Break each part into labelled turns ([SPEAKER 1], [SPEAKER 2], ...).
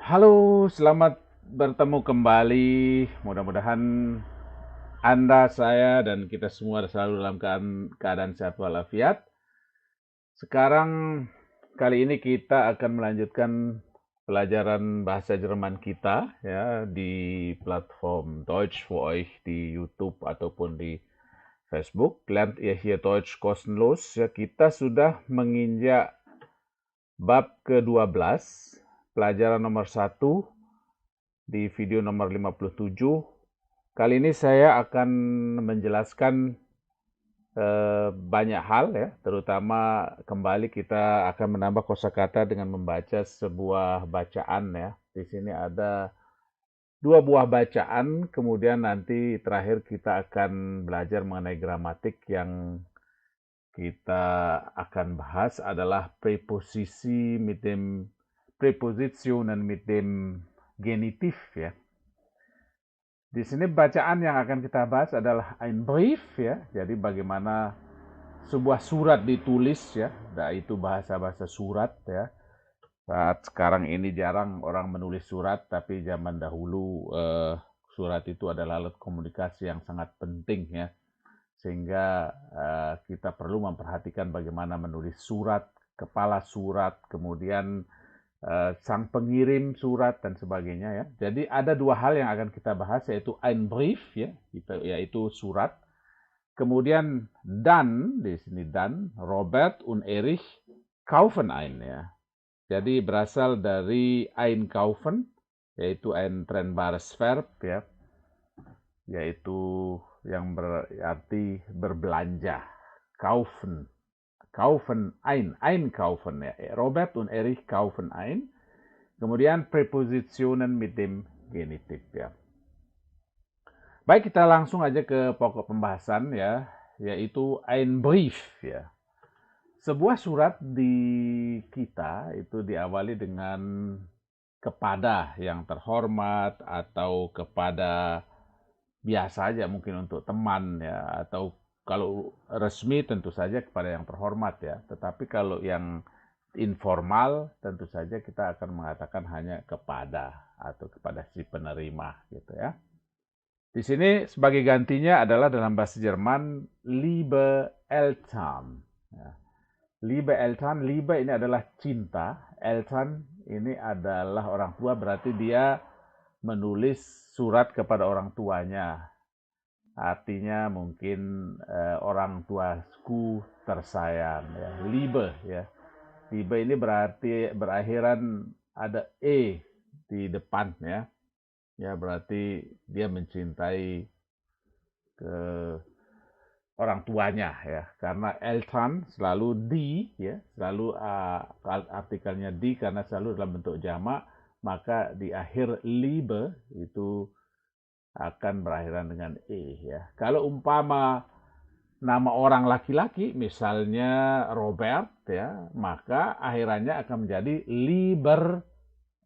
[SPEAKER 1] Halo, selamat bertemu kembali. Mudah-mudahan Anda, saya, dan kita semua selalu dalam keadaan sehat walafiat. Sekarang, kali ini kita akan melanjutkan pelajaran bahasa Jerman kita ya di platform Deutsch für euch di YouTube ataupun di Facebook. Lernt ihr hier Deutsch kostenlos. Ya, kita sudah menginjak bab ke-12, pelajaran nomor 1 di video nomor 57. Kali ini saya akan menjelaskan banyak hal ya, terutama kembali kita akan menambah kosakata dengan membaca sebuah bacaan ya. Di sini ada dua buah bacaan, kemudian nanti terakhir kita akan belajar mengenai gramatik. Yang kita akan bahas adalah preposisi mit dem Präpositionen mit dem Genitiv ya. Di sini bacaan yang akan kita bahas adalah ein Brief ya. Jadi bagaimana sebuah surat ditulis ya. Nah, itu bahasa-bahasa surat ya. Saat sekarang ini jarang orang menulis surat, tapi zaman dahulu surat itu adalah alat komunikasi yang sangat penting ya. Sehingga kita perlu memperhatikan bagaimana menulis surat, kepala surat, kemudian sang pengirim surat dan sebagainya ya. Jadi ada dua hal yang akan kita bahas, yaitu ein Brief ya, yaitu surat. Kemudian dan, di sini dan, Robert und Erich kaufen ein ya. Jadi berasal dari ein kaufen, yaitu ein trennbares Verb ya, yaitu yang berarti berbelanja. Kaufen, einkaufen ya. Robert und Erich kaufen ein. Kemudian Präpositionen mit dem Genitiv ya. Baik, kita langsung aja ke pokok pembahasan ya, yaitu ein Brief ya. Sebuah surat di kita itu diawali dengan kepada yang terhormat atau kepada biasa aja mungkin untuk teman ya, atau kalau resmi tentu saja kepada yang terhormat ya. Tetapi kalau yang informal tentu saja kita akan mengatakan hanya kepada atau kepada si penerima gitu ya. Di sini sebagai gantinya adalah dalam bahasa Jerman liebe Eltern. Ya. Liebe Eltern, liebe ini adalah cinta, Eltern ini adalah orang tua, berarti dia menulis surat kepada orang tuanya. Artinya mungkin orang tuaku tersayang ya. Liebe ya. Liebe ini berarti berakhiran ada e di depan ya. Ya berarti dia mencintai ke orang tuanya ya. Karena Eltern selalu di ya, selalu artikelnya di karena selalu dalam bentuk jamak, maka di akhir Liebe itu akan berakhiran dengan e ya. Kalau umpama nama orang laki-laki misalnya Robert ya, maka akhirannya akan menjadi Lieber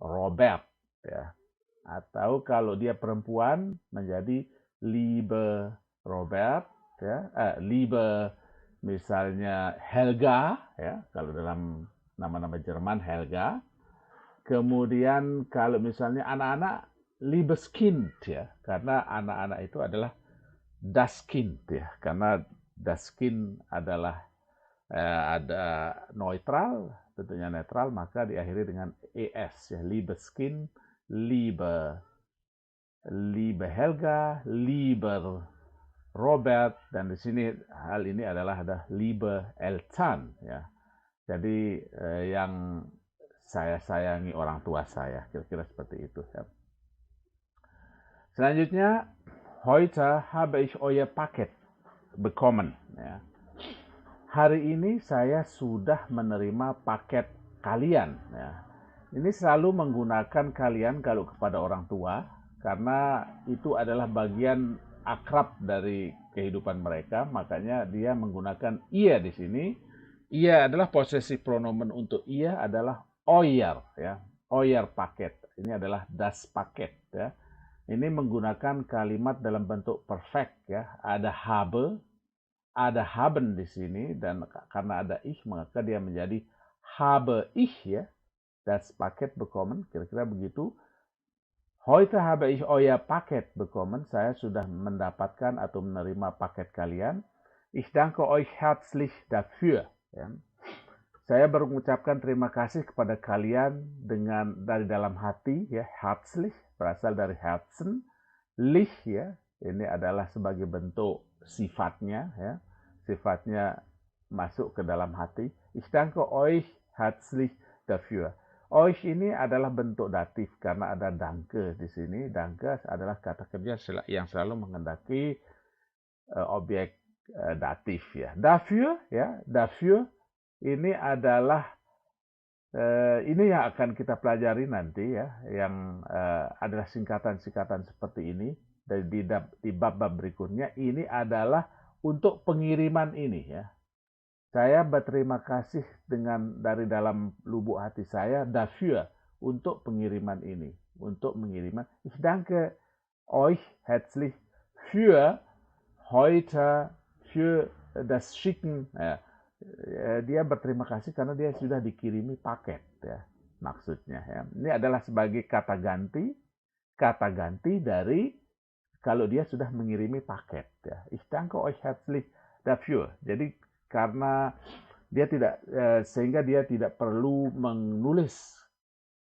[SPEAKER 1] Robert ya. Atau kalau dia perempuan menjadi Liebe Robert ya, Liebe misalnya Helga ya, kalau dalam nama-nama Jerman Helga. Kemudian kalau misalnya anak-anak Liebes Kind ya, karena anak-anak itu adalah das Kind ya, karena das Kind adalah ada neutral, tentunya netral, maka diakhiri dengan es ya, Liebes Kind, Liebe, Liebe Helga, Lieber Robert, dan di sini hal ini adalah ada Liebe Eltern ya. Jadi yang saya sayangi orang tua saya, kira-kira seperti itu ya. Selanjutnya, heute habe ich euer Paket bekommen ya. Hari ini saya sudah menerima paket kalian ya. Ini selalu menggunakan kalian kalau kepada orang tua karena itu adalah bagian akrab dari kehidupan mereka, makanya dia menggunakan ia di sini. Ia adalah posesif pronomen untuk ia adalah euer ya. Euer paket. Ini adalah das paket ya. Ini menggunakan kalimat dalam bentuk perfect ya. Ada habe, ada haben di sini, dan karena ada ich maka dia menjadi habe ich ya. das Paket bekommen, kira-kira begitu. Heute habe ich euer Paket bekommen, saya sudah mendapatkan atau menerima paket kalian. Ich danke euch herzlich dafür. Ya. Saya mengucapkan terima kasih kepada kalian dari dalam hati, ya, herzlich, berasal dari Herzen, lich, ya, ini adalah sebagai bentuk sifatnya, ya, sifatnya masuk ke dalam hati. Ich danke euch herzlich dafür. Euch ini adalah bentuk datif karena ada danke di sini. Danke adalah kata kerja yang selalu mengendaki objek datif, ya. Dafür, ya, dafür ini adalah ini yang akan kita pelajari nanti, ya, yang adalah singkatan-singkatan seperti ini di bab-bab berikutnya. Ini adalah untuk pengiriman ini, ya. Saya berterima kasih dari dalam lubuk hati saya dafür untuk pengiriman ini, untuk pengiriman. Ich danke euch herzlich für heute, für das Schicken. Ya. Dia berterima kasih karena dia sudah dikirimi paket, ya, maksudnya. Ya. Ini adalah sebagai kata ganti dari kalau dia sudah mengirimi paket. Ya. Ich danke euch herzlich dafür. Jadi karena dia sehingga dia tidak perlu menulis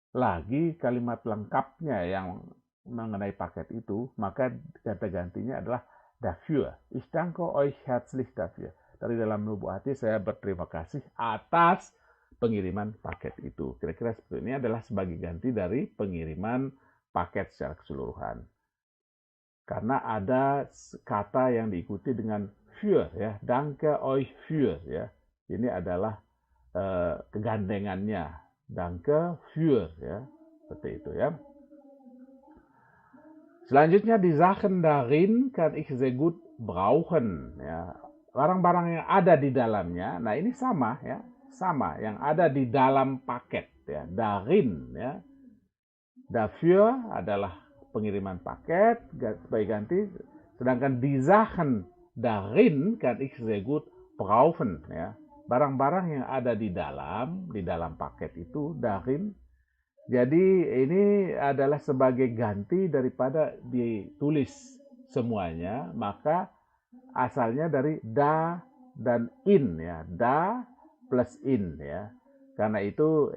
[SPEAKER 1] lagi kalimat lengkapnya yang mengenai paket itu, maka kata gantinya adalah dafür. Ich danke euch herzlich dafür. Dari dalam lubuk hati saya berterima kasih atas pengiriman paket itu. Kira-kira seperti ini adalah sebagai ganti dari pengiriman paket secara keseluruhan. Karena ada kata yang diikuti dengan für, ya, danke euch für, ya. Ini adalah kegandengannya, danke für, ya, seperti itu, ya. Selanjutnya die Sachen darin kann ich sehr gut brauchen, ya. Barang-barang yang ada di dalamnya, nah ini sama, ya, sama yang ada di dalam paket, ya, darin, ya. Dafür adalah pengiriman paket sebagai ganti, sedangkan die Sachen darin kann ich sehr gut brauchen, ya. Barang-barang yang ada di dalam paket itu darin. Jadi ini adalah sebagai ganti daripada ditulis semuanya, maka asalnya dari da dan in, ya, da plus in, ya. Karena itu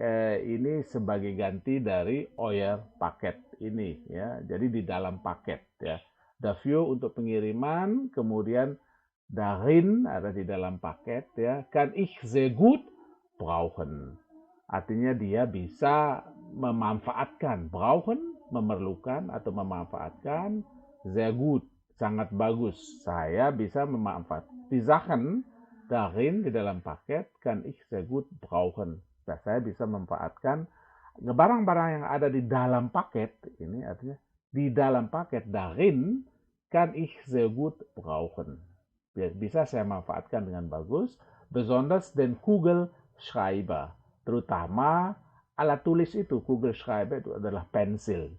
[SPEAKER 1] ini sebagai ganti dari euer paket ini, ya. Jadi di dalam paket, ya. Dafür untuk pengiriman, kemudian darin ada di dalam paket, ya. Kann ich sehr gut brauchen. Artinya dia bisa memanfaatkan, brauchen, memerlukan atau memanfaatkan, sehr gut, sangat bagus. Saya bisa memanfaatkan. Die Sachen darin di dalam paket kann ich sehr gut brauchen. Saya bisa memanfaatkan barang-barang yang ada di dalam paket, ini artinya di dalam paket darin kann ich sehr gut brauchen. Bisa saya manfaatkan dengan bagus, besonders den Kugelschreiber, terutama alat tulis itu. Kugelschreiber itu adalah pensil,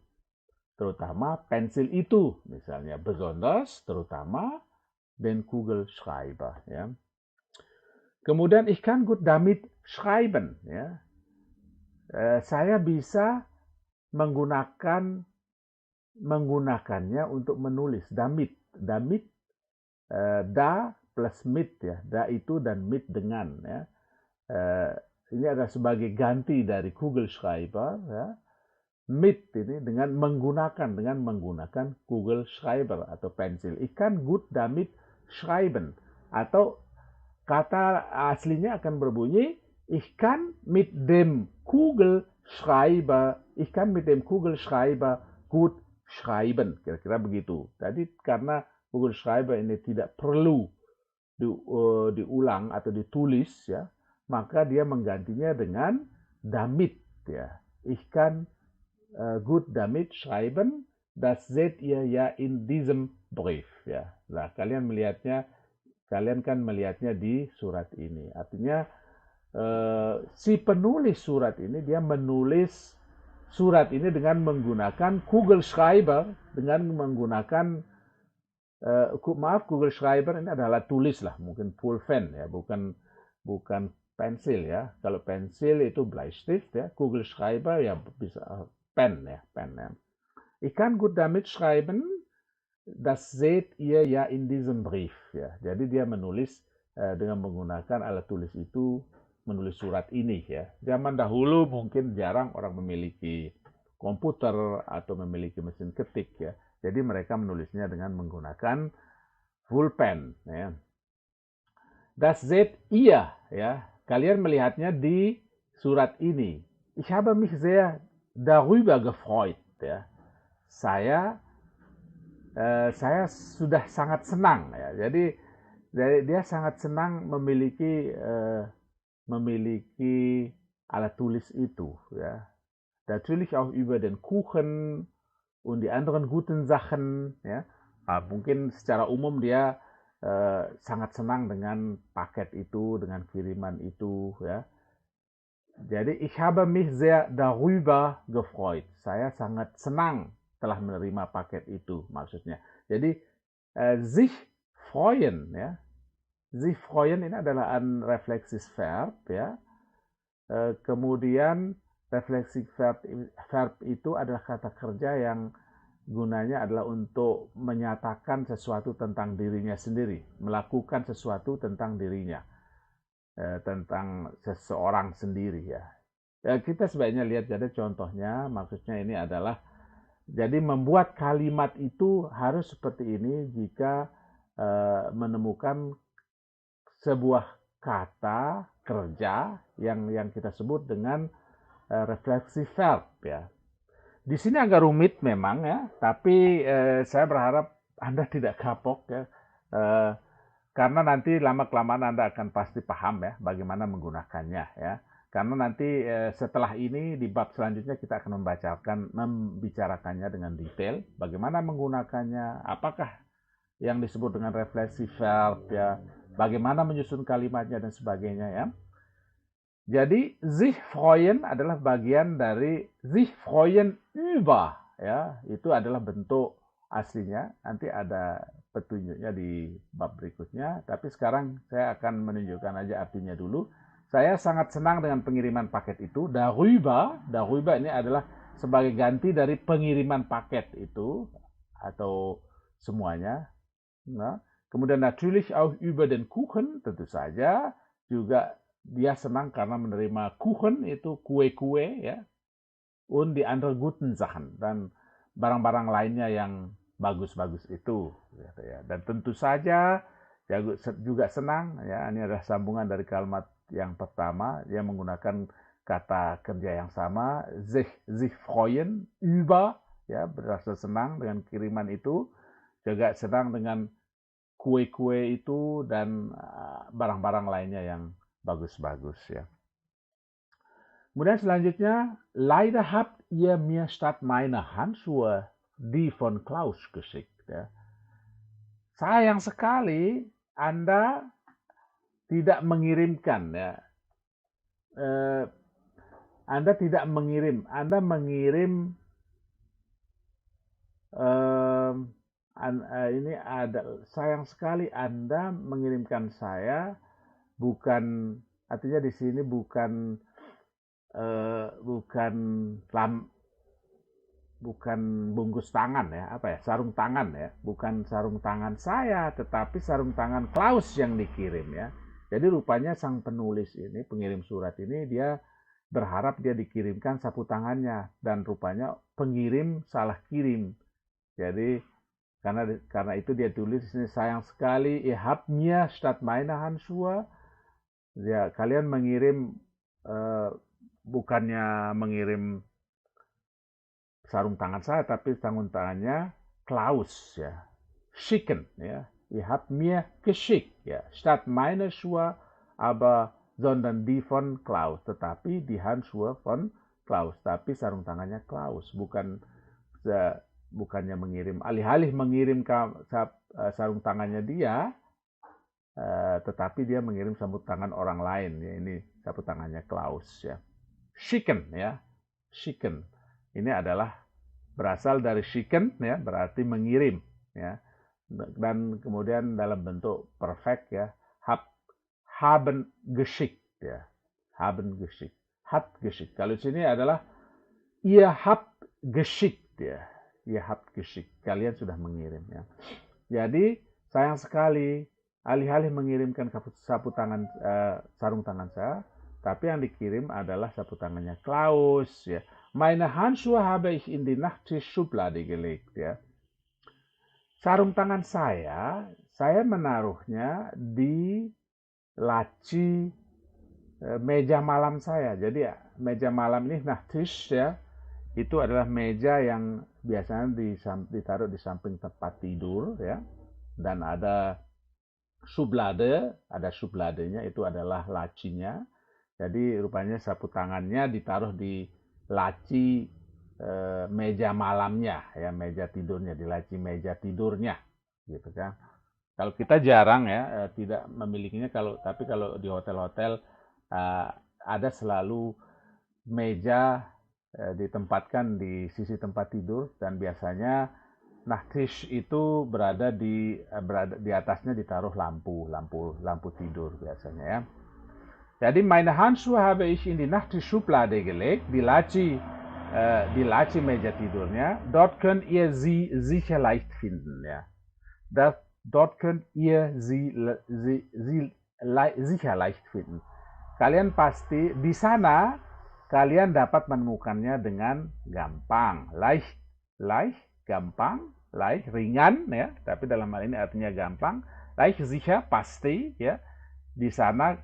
[SPEAKER 1] terutama pensil itu, misalnya besonders, terutama den Kugelschreiber, ya. Kemudian ich kann gut damit schreiben, ya. Saya bisa menggunakannya untuk menulis. Damit da plus mit, ya. Da itu dan mit dengan, ya. Ini adalah sebagai ganti dari Kugelschreiber, ya. Mit ini dengan menggunakan Kugelschreiber atau pensil. Ich kann gut damit schreiben. Atau kata aslinya akan berbunyi ich kann mit dem Kugelschreiber gut schreiben. Kira-kira begitu. Jadi karena Kugelschreiber ini tidak perlu diulang atau ditulis, ya, maka dia menggantinya dengan damit, ya. Ich kann gut damit schreiben. Das seht ihr ja in diesem Brief, ya. Nah, kalian kan melihatnya di surat ini. Artinya si penulis surat ini dia menulis surat ini dengan menggunakan Kugelschreiber, dengan menggunakan Kugelschreiber ini adalah tulis lah, mungkin pulpen, ya, bukan pensil ya. Kalau pensil itu Bleistift ya, Kugelschreiber ya bisa pen ya, pen ya. Ich kann gut damit schreiben, das seht ihr ja in diesem Brief ya. Jadi dia menulis dengan menggunakan alat tulis itu, menulis surat ini ya. Zaman dahulu mungkin jarang orang memiliki komputer atau memiliki mesin ketik ya. Jadi mereka menulisnya dengan menggunakan pulpen ya. Das seht ihr ya. Kalian melihatnya di surat ini. Ich habe mich sehr darüber gefreut ya. Saya sudah sangat senang ya. Jadi dia sangat senang memiliki alat tulis itu ya. Natürlich auch über den Kuchen und die anderen guten Sachen ya. Mungkin secara umum dia sangat senang dengan paket itu, dengan kiriman itu ya. Jadi ich habe mich sehr darüber gefreut. Saya sangat senang telah menerima paket itu maksudnya. Jadi sich freuen ya. Sich freuen ini adalah ein reflexives verb ya. Kemudian reflexive verb itu adalah kata kerja yang gunanya adalah untuk menyatakan sesuatu tentang dirinya sendiri, melakukan sesuatu tentang dirinya, tentang seseorang sendiri ya. Kita sebaiknya lihat jadi contohnya, maksudnya ini adalah jadi membuat kalimat itu harus seperti ini jika menemukan sebuah kata kerja yang kita sebut dengan reflexive verb ya. Di sini agak rumit memang ya, tapi saya berharap Anda tidak kapok ya, karena nanti lama-kelamaan Anda akan pasti paham ya bagaimana menggunakannya ya. Karena nanti setelah ini di bab selanjutnya kita akan membicarakannya dengan detail, bagaimana menggunakannya, apakah yang disebut dengan reflexive verb ya, bagaimana menyusun kalimatnya dan sebagainya ya. Jadi sich freuen adalah bagian dari sich freuen über ya, itu adalah bentuk aslinya. Nanti ada petunjuknya di bab berikutnya, tapi sekarang saya akan menunjukkan aja artinya dulu. Saya sangat senang dengan pengiriman paket itu. Darüber ini adalah sebagai ganti dari pengiriman paket itu atau semuanya. Nah, kemudian natürlich auch über den Kuchen, tentu saja juga dia senang karena menerima Kuchen itu kue-kue ya, und die anderen guten Sachen dan barang-barang lainnya yang bagus-bagus itu gitu ya. Dan tentu saja juga senang ya, ini adalah sambungan dari kalimat yang pertama yang menggunakan kata kerja yang sama, sich freuen über ya, berasa senang dengan kiriman itu, juga senang dengan kue-kue itu dan barang-barang lainnya yang bagus-bagus ya. Kemudian selanjutnya, leider habt ihr mir statt meiner Handschuhe die von Klaus geschickt ya. Sayang sekali Anda tidak mengirimkan ya. Anda tidak mengirim, Anda mengirim ini ada, sayang sekali Anda mengirimkan saya, bukan, artinya di sini bukan bungkus tangan ya, sarung tangan ya, bukan sarung tangan saya, tetapi sarung tangan Klaus yang dikirim ya. Jadi rupanya sang penulis ini, pengirim surat ini, dia berharap dia dikirimkan sapu tangannya, dan rupanya pengirim salah kirim. Jadi karena itu dia tulis ini, sayang sekali, ihr habt mir statt meiner Handschuhe, ya, kalian mengirim bukannya mengirim sarung tangan saya, tapi sarung tangannya Klaus ya, schicken ya, ihr habt mir geschickt ya, statt meine Schuhe aber sondern die von Klaus, tetapi die Handschuhe von Klaus, tapi sarung tangannya Klaus, bukannya mengirim, alih-alih mengirim sarung tangannya dia, tetapi dia mengirim sabut tangan orang lain ya, ini sabut tangannya Klaus ya. Schicken ya, schicken ini adalah berasal dari schicken ya, berarti mengirim ya, dan kemudian dalam bentuk perfect ya, haben geschickt ya. Haben geschickt. Hat geschickt. Kalau di sini adalah ihr habt geschickt ya. Ihr habt geschickt. Kalian sudah mengirim ya. Jadi sayang sekali alih-alih mengirimkan sapu tangan sarung tangan saya, tapi yang dikirim adalah sapu tangannya Klaus ya. Meine Handschuhe habe ich in die Nachttischschublade gelegt ya. Sarung tangan saya menaruhnya di laci meja malam saya. Jadi ya, meja malam ini Nachttisch ya, itu adalah meja yang biasanya ditaruh di samping tempat tidur ya. Dan ada subladenya itu adalah lacinya. Jadi rupanya sapu tangannya ditaruh di laci meja malamnya ya, meja tidurnya, di laci meja tidurnya gitu kan. Kalau kita jarang ya tidak memilikinya, tapi kalau di hotel-hotel ada selalu meja ditempatkan di sisi tempat tidur, dan biasanya Nachttisch itu berada di atasnya ditaruh lampu tidur biasanya ya. Jadi meine Handschuhe habe ich in die Nachttischschublade gelegt, die Laci meja tidurnya. Dort könnt ihr sie sicher leicht finden ya. Dort könnt ihr sie sicher leicht finden. Kalian pasti di sana kalian dapat menemukannya dengan gampang. Leicht, gampang, leicht, ringan ya, tapi dalam hal ini artinya gampang. Leicht, sicher, pasti ya. Di sana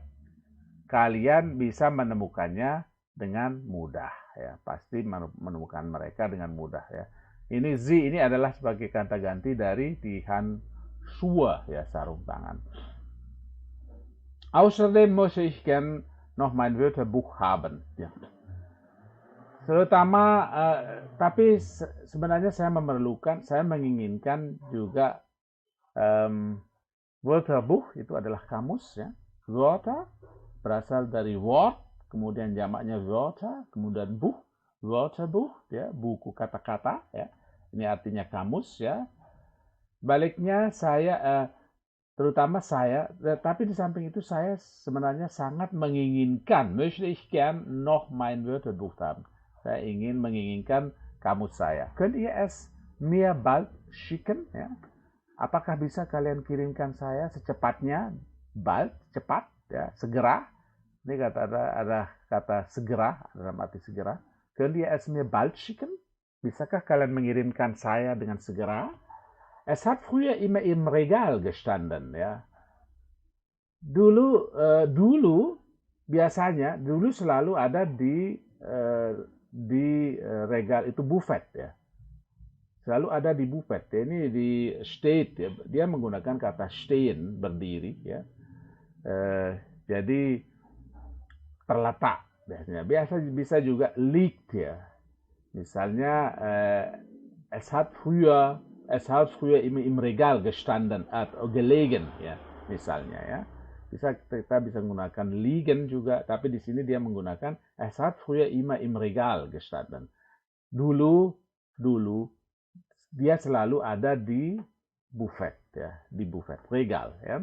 [SPEAKER 1] kalian bisa menemukannya dengan mudah ya, pasti menemukan mereka dengan mudah ya. Ini sie ini adalah sebagai kata ganti dari die Handschuhe ya, sarung tangan. Außerdem muss ich gern noch mein Wörterbuch haben ya. Terutama tapi sebenarnya saya menginginkan juga Wörterbuch itu adalah kamus ya. Wörter berasal dari Wort, kemudian jamaknya Wörter, kemudian Buch, Wörterbuch ya, buku kata-kata ya. Ini artinya kamus ya. Baliknya terutama saya, tapi di samping itu saya sebenarnya sangat menginginkan, möchte ich gern noch mein Wörterbuch haben. Saya menginginkan kamus saya. Könnt ihr es mir bald schicken ya? Apakah bisa kalian kirimkan saya secepatnya? Bald, cepat ya, segera. Ini ada kata segera, dalam arti segera. Könnt ihr es mir bald schicken? Bisakah kalian mengirimkan saya dengan segera? Es hat früher immer im Regal gestanden, ya. Dulu selalu ada di regal itu buffet, ya. Selalu ada di buffet. Ini di steht, ya. Dia menggunakan kata stehen, berdiri, ya. Jadi terletak biasanya. Bisa juga liegt ya. Misalnya es hat früher im Regal gestanden atau gelegen ya, misalnya ya. Kita bisa menggunakan liegen juga, tapi di sini dia menggunakan es hat früher immer im Regal gestanden. Dulu dia selalu ada di buffet ya, di buffet Regal ya.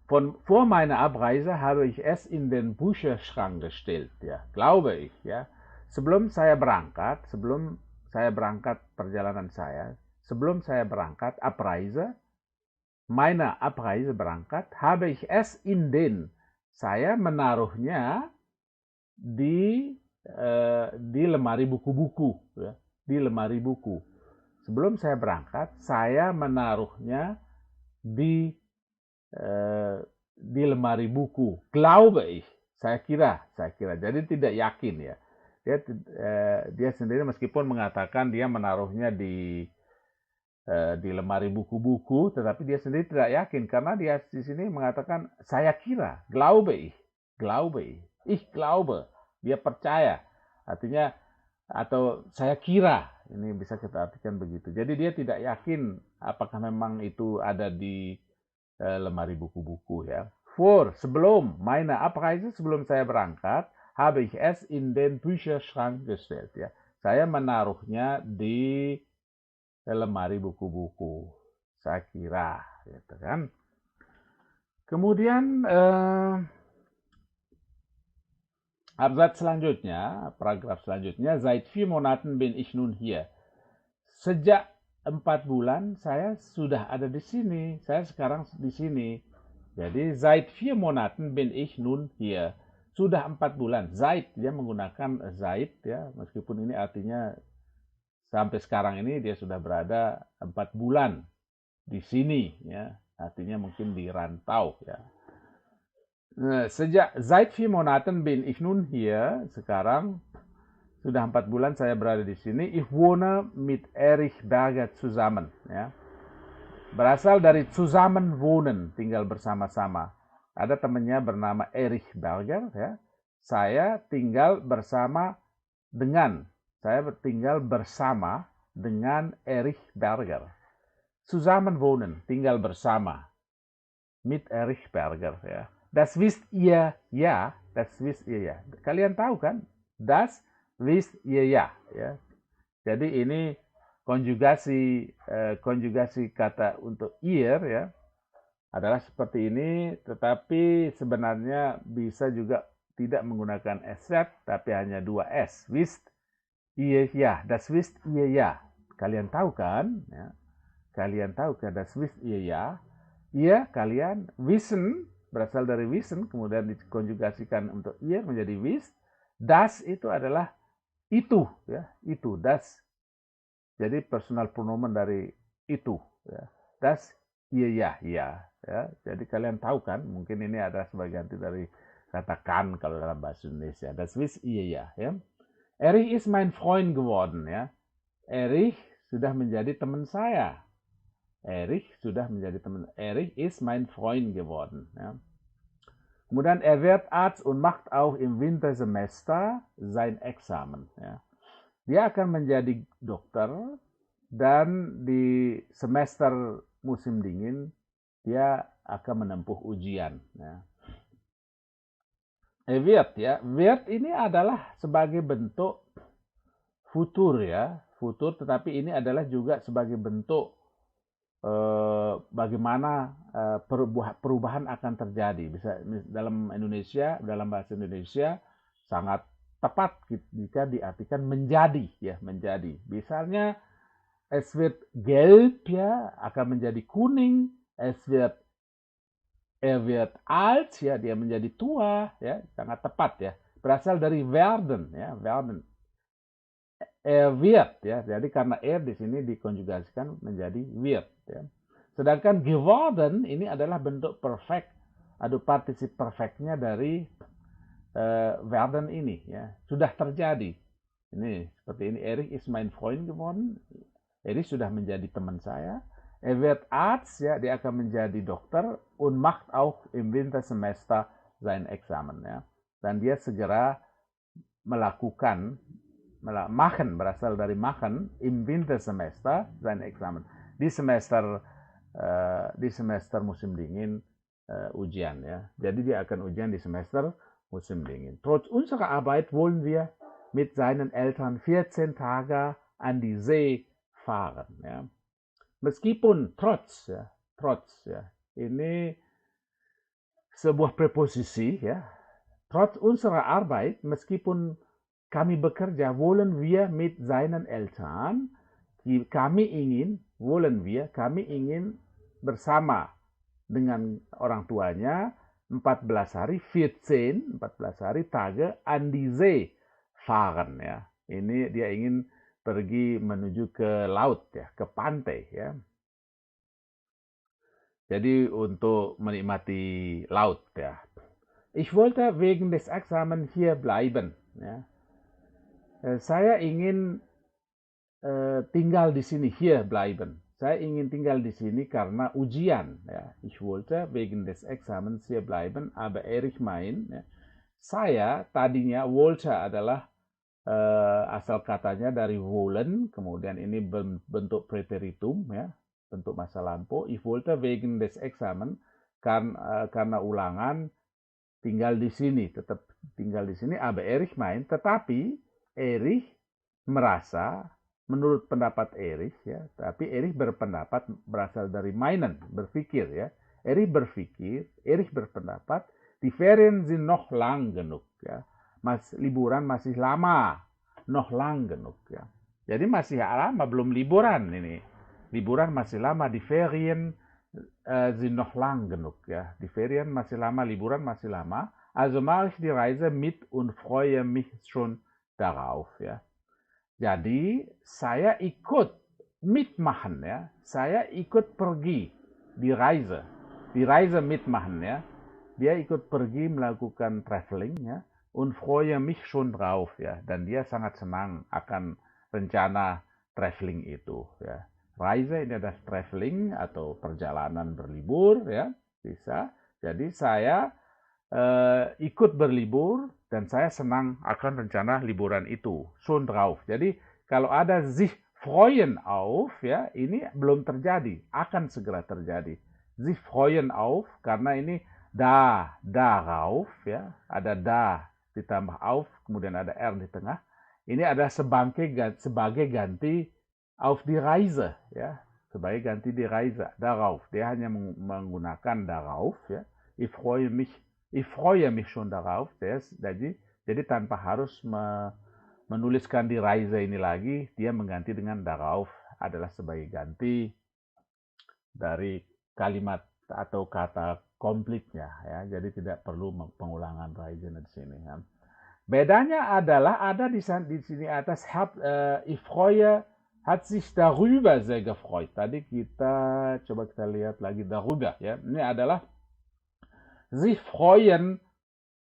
[SPEAKER 1] Vor meiner Abreise habe ich es in den Bücherschrank gestellt, ja, glaube ich, ja. Sebelum saya berangkat perjalanan saya, sebelum saya berangkat, Abreise, meine Abreise berangkat, habe ich es saya menaruhnya di lemari buku-buku, ya, di lemari buku. Sebelum saya berangkat, saya menaruhnya di lemari buku, glaube ich, saya kira. Jadi tidak yakin ya. Dia sendiri meskipun mengatakan dia menaruhnya di lemari buku-buku, tetapi dia sendiri tidak yakin karena dia di sini mengatakan saya kira, glaube ich, ich glaube, dia percaya, artinya atau saya kira, ini bisa kita artikan begitu. Jadi dia tidak yakin apakah memang itu ada di lemari buku-buku ya. Sebelum meine Abreise, sebelum saya berangkat, habe ich es in den Bücherschrank gestellt ya. Saya menaruhnya di lemari buku-buku. Saya kira gitu kan. Kemudian Absatz selanjutnya, paragraf selanjutnya, seit 4 Monaten bin ich nun hier. Sejak 4 bulan saya sudah ada di sini. Saya sekarang di sini. Jadi seit 4 Monaten bin ich nun hier. Sudah 4 bulan. Seit, dia menggunakan seit ya, meskipun ini artinya sampai sekarang ini dia sudah berada 4 bulan di sini ya. Artinya mungkin di rantau ya. Seit 4 Monaten bin ich nun hier. Sekarang sudah 4 bulan saya berada di sini. Ich wohne mit Erich Berger zusammen. Ya. Berasal dari zusammen wohnen, tinggal bersama-sama. Ada temannya bernama Erich Berger. Ya. Saya tinggal bersama dengan. Saya tinggal bersama dengan Erich Berger. Zusammen wohnen, tinggal bersama. Mit Erich Berger. Ya. Das wisst ihr ja. Das wisst ihr ja. Kalian tahu kan? Das wisst ihr ja. Ya. Jadi ini konjugasi kata untuk ihr ya adalah seperti ini, tetapi sebenarnya bisa juga tidak menggunakan s tapi hanya 2 s. Wisst ihr ja. Das wisst ihr ja. Kalian tahu kan? Ya. Kalian tahu kan? Das wisst ihr ja. Iya, kalian. Wissen berasal dari wissen, kemudian dikonjugasikan untuk ihr menjadi wisst. Das itu adalah itu, ya, itu, das. Jadi personal pronomen dari itu, ya. Das, iya, ya. Jadi kalian tahu kan, mungkin ini ada sebagai ganti dari kata kan kalau dalam bahasa Indonesia. Das wisst ihr ya. Erich ist mein Freund geworden, ya. Erich sudah menjadi teman saya. Erich sudah menjadi teman. Erich ist mein Freund geworden. Ja. Kemudian er wird Arzt und macht auch im Wintersemester sein Examen. Ja. Dia akan menjadi dokter dan di semester musim dingin dia akan menempuh ujian. Ya. Er wird ya, wird ini adalah sebagai bentuk futur ya, futur, tetapi ini adalah juga sebagai bentuk bagaimana perubahan akan terjadi. Bisa dalam Indonesia, dalam bahasa Indonesia sangat tepat jika diartikan menjadi ya, menjadi. Misalnya es wird gelb ya, akan menjadi kuning. Er wird alt ya, dia menjadi tua ya, sangat tepat ya. Berasal dari werden ya, werden. Er wird ya, jadi karena er di sini dikonjugasikan menjadi wird ya. Sedangkan geworden ini adalah bentuk perfect, ada partisip perfectnya dari werden ini ya, sudah terjadi. Ini seperti ini, Erich ist mein Freund geworden. Erich sudah menjadi teman saya. Er wird Arzt ya, dia akan menjadi dokter und macht auch im Wintersemester sein Examen ya. Dan dia segera melakukan machen berasal dari machen im Wintersemester sein Examen. Di semester musim dingin ujian ya. Jadi dia akan ujian di semester musim dingin. Trotz unserer Arbeit wollen wir mit seinen Eltern 14 Tage an die See fahren ya. Meskipun trotz ya, ini sebuah preposisi ya. Trotz unserer Arbeit, meskipun kami bekerja, wollen wir mit seinen Eltern, kami ingin bersama dengan orang tuanya 14 hari, 14 hari Tage an die See fahren ya. Ini dia ingin pergi menuju ke laut ya, ke pantai ya. Jadi untuk menikmati laut ya. Ich wollte wegen des Examens hier bleiben ya. Saya ingin tinggal di sini, hier bleiben. Saya ingin tinggal di sini karena ujian. Ya. Ich wollte wegen des Examens hier bleiben, aber Erich mein. Ya. Saya tadinya, wollte adalah asal katanya dari wollen, kemudian ini bentuk Präteritum, ya, bentuk masa lampau. Ich wollte wegen des Examen, karena ulangan tinggal di sini, tetap tinggal di sini, aber Erich mein, tetapi Erich merasa, menurut pendapat Erich ya, tapi Erich berpendapat berasal dari meinen, berpikir ya. Erich berpendapat, die Ferien sind noch lang genug ya. liburan masih lama, noch lang genug ya. Jadi masih lama, belum liburan ini. Liburan masih lama, die Ferien sind noch lang genug ya. Die Ferien masih lama, liburan masih lama. Also mache ich die Reise mit und freue mich schon darauf ya. Jadi saya ikut mitmachen ya. Saya ikut pergi di Reise mitmachen ya. Dia ikut pergi melakukan traveling ya. Und freue mich schon drauf ya. Dan dia sangat senang akan rencana traveling itu ya. Reise ini adalah traveling atau perjalanan berlibur ya, bisa. Jadi saya ikut berlibur dan saya senang akan rencana liburan itu. Schon drauf. Jadi kalau ada sich freuen auf ya, ini belum terjadi, akan segera terjadi. Sich freuen auf karena ini darauf ya, ada ditambah auf, kemudian ada r di tengah. Ini adalah sebagai ganti auf die Reise ya, sebagai ganti die Reise, darauf. Dia hanya menggunakan darauf ya. Ich freue mich schon darauf. Jadi tanpa harus menuliskan die Reise ini lagi, dia mengganti dengan darauf, adalah sebagai ganti dari kalimat atau kata komplitnya ya. Jadi tidak perlu pengulangan Reise di sini ya. Bedanya adalah ada di sini atas ich freue hat sich darüber sehr gefreut. Tadi kita lihat lagi darüber ya. Ini adalah sich freuen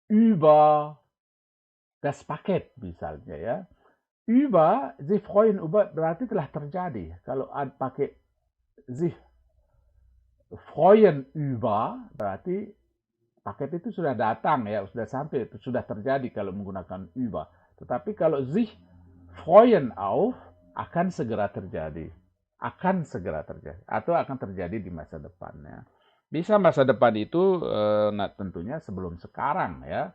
[SPEAKER 1] über das Paket misalnya ya. sich freuen über berarti telah terjadi. Kalau pakai sich freuen über berarti paket itu sudah datang ya, sudah sampai, sudah terjadi kalau menggunakan über. Tetapi kalau sich freuen auf akan segera terjadi. Akan segera terjadi atau akan terjadi di masa depan ya. Bisa masa depan itu tentunya sebelum sekarang ya.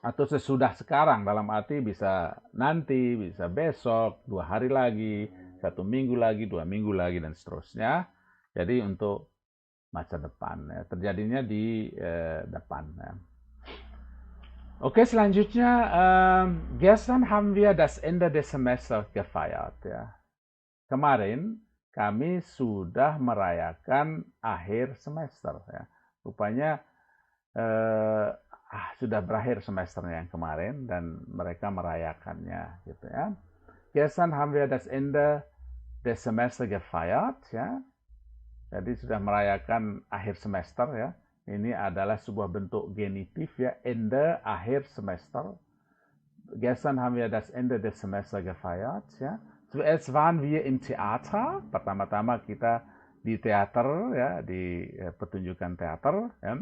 [SPEAKER 1] Atau sesudah sekarang, dalam arti bisa nanti, bisa besok, 2 hari lagi, 1 minggu lagi, 2 minggu lagi dan seterusnya. Jadi untuk masa depan ya, terjadinya di depan ya. Oke, selanjutnya gestern haben wir das Ende des Semesters gefeiert ya. Kemarin kami sudah merayakan akhir semester ya. Rupanya sudah berakhir semesternya yang kemarin dan mereka merayakannya gitu ya. Gestern haben wir das Ende des Semesters gefeiert ya. Jadi sudah merayakan akhir semester ya. Ini adalah sebuah bentuk genitif ya. Ende, akhir semester. Gestern haben wir das Ende des Semesters gefeiert ya. Zuerst waren wir im Theater. Pertama-tama kita di teater ya, di pertunjukan teater ya.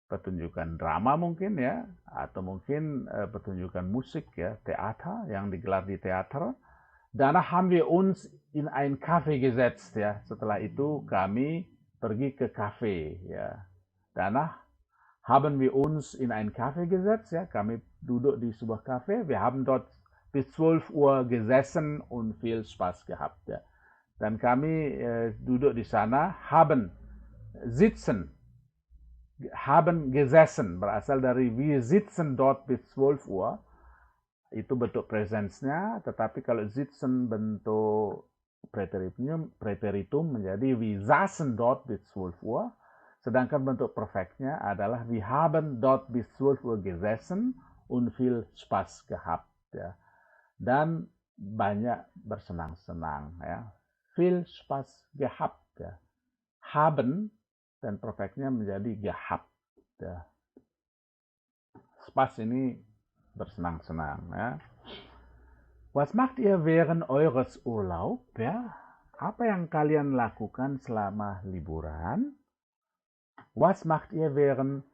[SPEAKER 1] Pertunjukan drama mungkin ya, atau mungkin pertunjukan musik ya, teater yang digelar di teater. Danach haben wir uns in ein Café gesetzt ya. Setelah itu kami pergi ke kafe ya. Danach haben wir uns in ein Café gesetzt ya. Kami duduk di sebuah kafe. Wir haben dort bis 12 Uhr gesessen und viel Spaß gehabt ya. Dan kami duduk di sana, haben gesessen, berasal dari wir sitzen dort bis 12 Uhr. Itu bentuk presensnya, tetapi kalau sitzen bentuk preteritum menjadi wir saßen dort bis 12 Uhr, sedangkan bentuk perfectnya adalah wir haben dort bis 12 Uhr gesessen und viel Spaß gehabt ya. Dan banyak bersenang-senang ya. Viel Spaß gehabt ya. Haben dan perfectnya menjadi gehabt ya. Spaß ini bersenang-senang ya. Was macht ihr während eures Urlaub ya? Apa yang kalian lakukan selama liburan? Was macht ihr während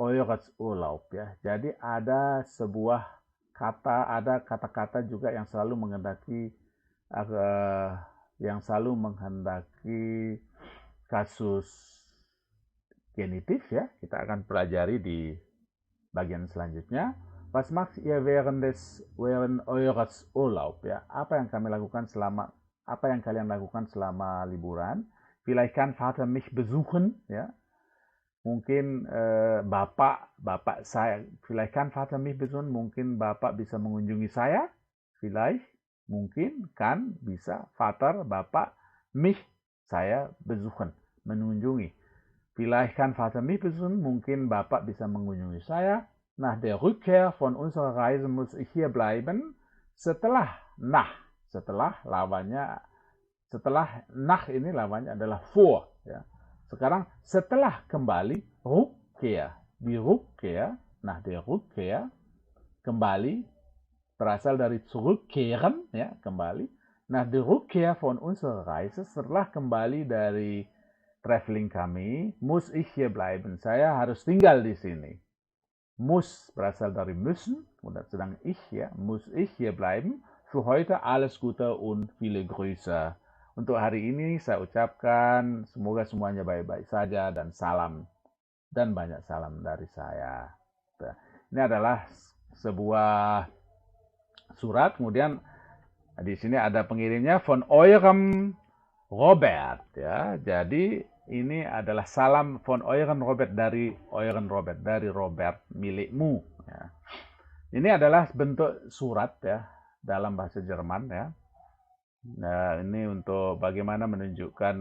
[SPEAKER 1] eures Urlaub ya? Jadi ada sebuah kata, ada kata-kata juga yang selalu menghendaki kasus genitif ya. Kita akan pelajari di bagian selanjutnya. Was macht ihr während eures Urlaub ya? Apa yang kalian lakukan selama liburan? Vielleicht kann Vater mich besuchen ya. mungkin bapak saya, vielleicht kann Vater mich besuchen, mungkin bapak bisa mengunjungi saya, vielleicht, mungkin, kan, bisa, Vater, bapak, mich, saya besuchen, mengunjungi. Vielleicht kann Vater mich besuchen, mungkin bapak bisa mengunjungi saya. Nach der Rückkehr von unserer Reise muss ich hier bleiben. Setelah nach ini lawannya adalah vor. Ya. Sekarang setelah kembali, Rückkehr. Di Rückkehr, nach der Rückkehr, kembali, berasal dari zurückkehren, ya, kembali. Nach der Rückkehr von unserer Reise, setelah kembali dari traveling kami, muss ich hier bleiben. Saya harus tinggal di sini. Muss berasal dari müssen, sedang ich, ya, muss ich hier bleiben. Für heute alles Gute und viele Grüße. Untuk hari ini saya ucapkan semoga semuanya baik-baik saja dan salam dan banyak salam dari saya. Ini adalah sebuah surat, kemudian di sini ada pengirimnya von eurem Robert, ya. Jadi ini adalah salam von euren Robert, dari Robert milikmu. Ya. Ini adalah bentuk surat, ya, dalam bahasa Jerman, ya. Nah, ini untuk bagaimana menunjukkan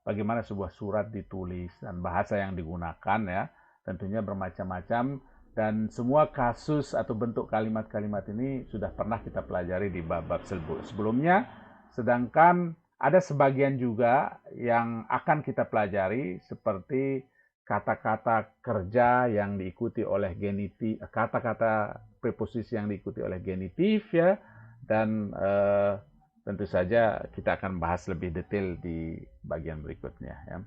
[SPEAKER 1] bagaimana sebuah surat ditulis dan bahasa yang digunakan, ya. Tentunya bermacam-macam dan semua kasus atau bentuk kalimat-kalimat ini sudah pernah kita pelajari di bab-bab sebelumnya. Sedangkan ada sebagian juga yang akan kita pelajari seperti kata-kata kerja yang diikuti oleh genitif, kata-kata preposisi yang diikuti oleh genitif, ya, dan tentu saja kita akan bahas lebih detail di bagian berikutnya, ya.